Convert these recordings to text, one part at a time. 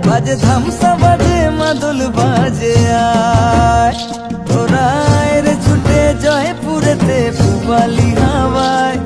বাজে ধামসা বাজে মাদল বাজে আয় তোরা রে ছুটে জয়পুরেতে পুবালি হাওয়ায়।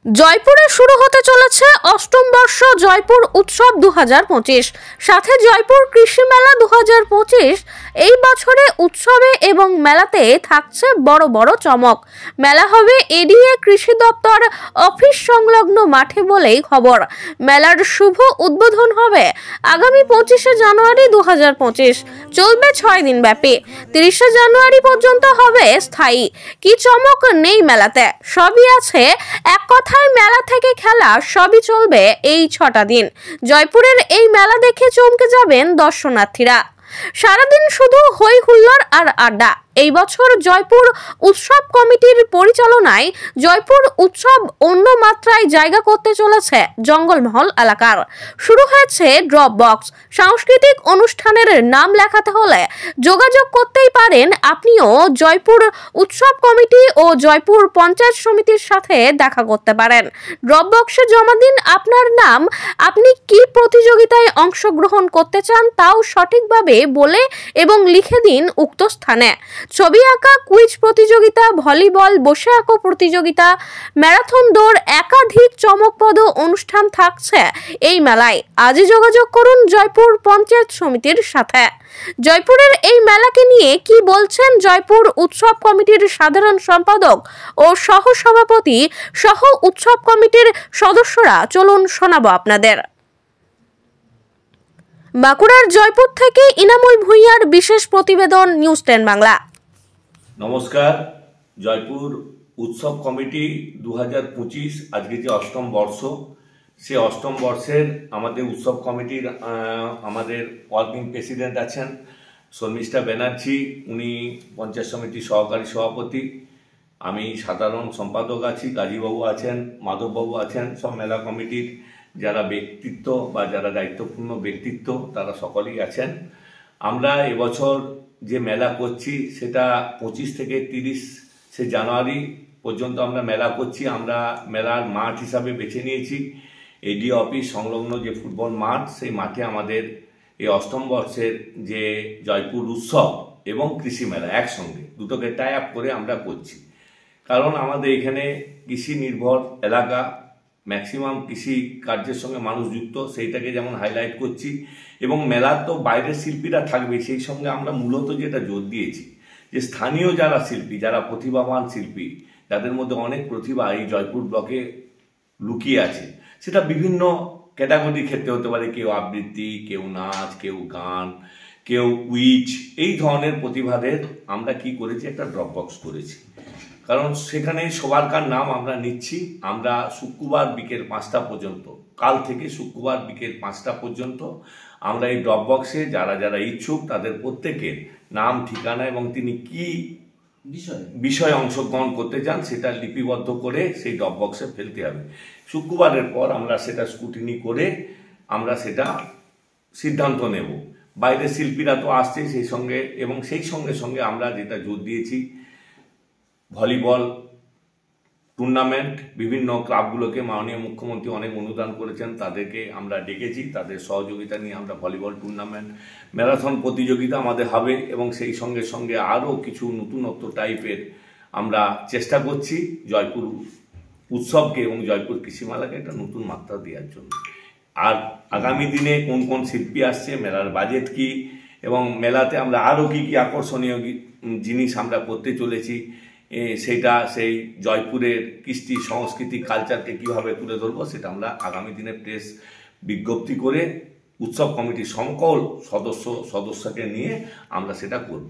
জয়পুরে শুরু হতে চলেছে অষ্টম বর্ষ জয়পুর উৎসব 2025, সাথে জয়পুর কৃষি মেলা 2025। এই বছরে উৎসবে এবং মেলাতে থাকছে বড় বড় চমক। মেলা হবে এডিএ কৃষি দপ্তর অফিস সংলগ্ন মাঠে বলেই খবর। মেলার শুভ উদ্বোধন হবে আগামী 25শে জানুয়ারি 2025, চলবে 6 দিন ব্যাপী। 30শে জানুয়ারি পর্যন্ত হবে স্থায়ী। কি চমক নেই মেলাতে, সবই আছে এক কথায় মেলা থেকে খেলা, সবই চলবে এই 6টা দিন। জয়পুরের এই মেলা দেখে চমকে যাবেন দর্শনার্থীরা। সারাদিন শুধু হই হুল্লোড় আর আড্ডা। এই বছর জয়পুর উৎসব কমিটির পরিচালনায় জয়পুর উৎসব অন্য মাত্রায় জায়গা করতে চলেছে জঙ্গলমহল এলাকার। শুরু হয়েছে ড্রপ বক্স। সাংস্কৃতিক অনুষ্ঠানের নাম লেখাতে হলে যোগাযোগ করতেই পারেন আপনিও জয়পুর উৎসব কমিটি ও জয়পুর পঞ্চায়েত সমিতির সাথে দেখা করতে পারেন। ড্রপ বক্সে জমা দিন আপনার নাম, আপনি কি প্রতিযোগিতায় অংশগ্রহণ করতে চান তাও সঠিকভাবে বলে এবং লিখে দিন উক্ত স্থানে। ছবি আঁকা, কুইজ প্রতিযোগিতা, ভলিবল, বসে আঁকো প্রতিযোগিতা, ম্যারাথন দৌড়, একাধিক চমকপ্রদ অনুষ্ঠান থাকছে এই মেলায়। আজই যোগাযোগ করুন জয়পুর পঞ্চায়েত সমিতির সাথে। জয়পুরের এই মেলাকে নিয়ে কি বলছেন জয়পুর উৎসব কমিটির সাধারণ সম্পাদক ও সহ সভাপতি সহ উৎসব কমিটির সদস্যরা, চলুন শোনাবো আপনাদের। বাঁকুড়ার জয়পুর থেকে ইনামুল ভুঁইয়ার বিশেষ প্রতিবেদন, নিউজ 10 বাংলা। নমস্কার। জয়পুর উৎসব কমিটি 2025 আজকে যে অষ্টম বর্ষ, সে অষ্টম বর্ষের আমাদের উৎসব কমিটির আমাদের ওয়ার্কিং প্রেসিডেন্ট আছেন শর্মিষ্ঠা ব্যানার্জি, উনি পঞ্চায়েত সমিতির সহকারী সভাপতি। আমি সাধারণ সম্পাদক আছি, গাজীবাবু আছেন, মাধববাবু আছেন। সব মেলা কমিটির যারা ব্যক্তিত্ব বা যারা দায়িত্বপূর্ণ ব্যক্তিত্ব তারা সকলেই আছেন। আমরা এবছর যে মেলা করছি সেটা 25 থেকে 30শে জানুয়ারি পর্যন্ত আমরা মেলা করছি। আমরা মেলার মাঠ হিসাবে বেছে নিয়েছি এডি অফিস সংলগ্ন যে ফুটবল মাঠ, সেই মাঠে আমাদের এই অষ্টম বর্ষের যে জয়পুর উৎসব এবং কৃষি মেলা একসঙ্গে দুটোকে টাই আপ করে আমরা করছি। কারণ আমাদের এখানে কৃষি নির্ভর এলাকা, ম্যাক্সিমাম কৃষি কার্যের সঙ্গে মানুষ যুক্ত, সেইটাকে যেমন হাইলাইট করছি। এবং মেলার তো বাইরের শিল্পীরা থাকবে, সেই সঙ্গে আমরা মূলত যেটা জোর দিয়েছি যে স্থানীয় যারা শিল্পী, যারা প্রতিভাবান শিল্পী, যাদের মধ্যে অনেক প্রতিভা এই জয়পুর ব্লকে লুকিয়ে আছে, সেটা বিভিন্ন ক্যাটাগরির ক্ষেত্রে হতে পারে। কেউ আবৃত্তি, কেউ নাচ, কেউ গান, কেউ কুইজ, এই ধরনের প্রতিভাদের আমরা কি করেছি, একটা ড্রপ বক্স করেছি। কারণ সেখানে সবারকার নাম আমরা নিচ্ছি। আমরা শুক্রবার বিকেল 5টা পর্যন্ত, কাল থেকে শুক্রবার বিকেল 5টা পর্যন্ত আমরা এই ড্রপ বক্সে যারা যারা ইচ্ছুক তাদের প্রত্যেকের নাম, ঠিকানা এবং তিনি কি বিষয়ে অংশগ্রহণ করতে চান সেটা লিপিবদ্ধ করে সেই ড্রপ বক্সে ফেলতে হবে। শুক্রবারের পর আমরা সেটা স্ক্রুটিনি করে আমরা সেটা সিদ্ধান্ত নেব। বাইরের শিল্পীরা তো আসছে সেই সঙ্গে, এবং সেই সঙ্গে সঙ্গে আমরা যেটা জোর দিয়েছি ভলিবল টুর্নামেন্ট, বিভিন্ন ক্লাবগুলোকে মাননীয় মুখ্যমন্ত্রী অনেক অনুদান করেছেন, তাদেরকে আমরা ডেকেছি। তাদের সহযোগিতা নিয়ে আমরা ভলিবল টুর্নামেন্ট, ম্যারাথন প্রতিযোগিতা আমাদের হবে, এবং সেই সঙ্গে সঙ্গে আরও কিছু নতুনত্ব টাইপের আমরা চেষ্টা করছি জয়পুর উৎসবকে এবং জয়পুর কৃষিমেলাকে একটা নতুন মাত্রা দেওয়ার জন্য। আর আগামী দিনে কোন কোন শিল্পী আসছে, মেলার বাজেট কি, এবং মেলাতে আমরা আরও কি কি আকর্ষণীয় জিনিস আমরা করতে চলেছি, সেটা সেই জয়পুরের কৃষ্টি সংস্কৃতি কালচারকে কিভাবে তুলে ধরবো, সেটা আমরা আগামী দিনে প্রেস বিজ্ঞপ্তি করে উৎসব কমিটির সকল সদস্যকে নিয়ে আমরা সেটা করব।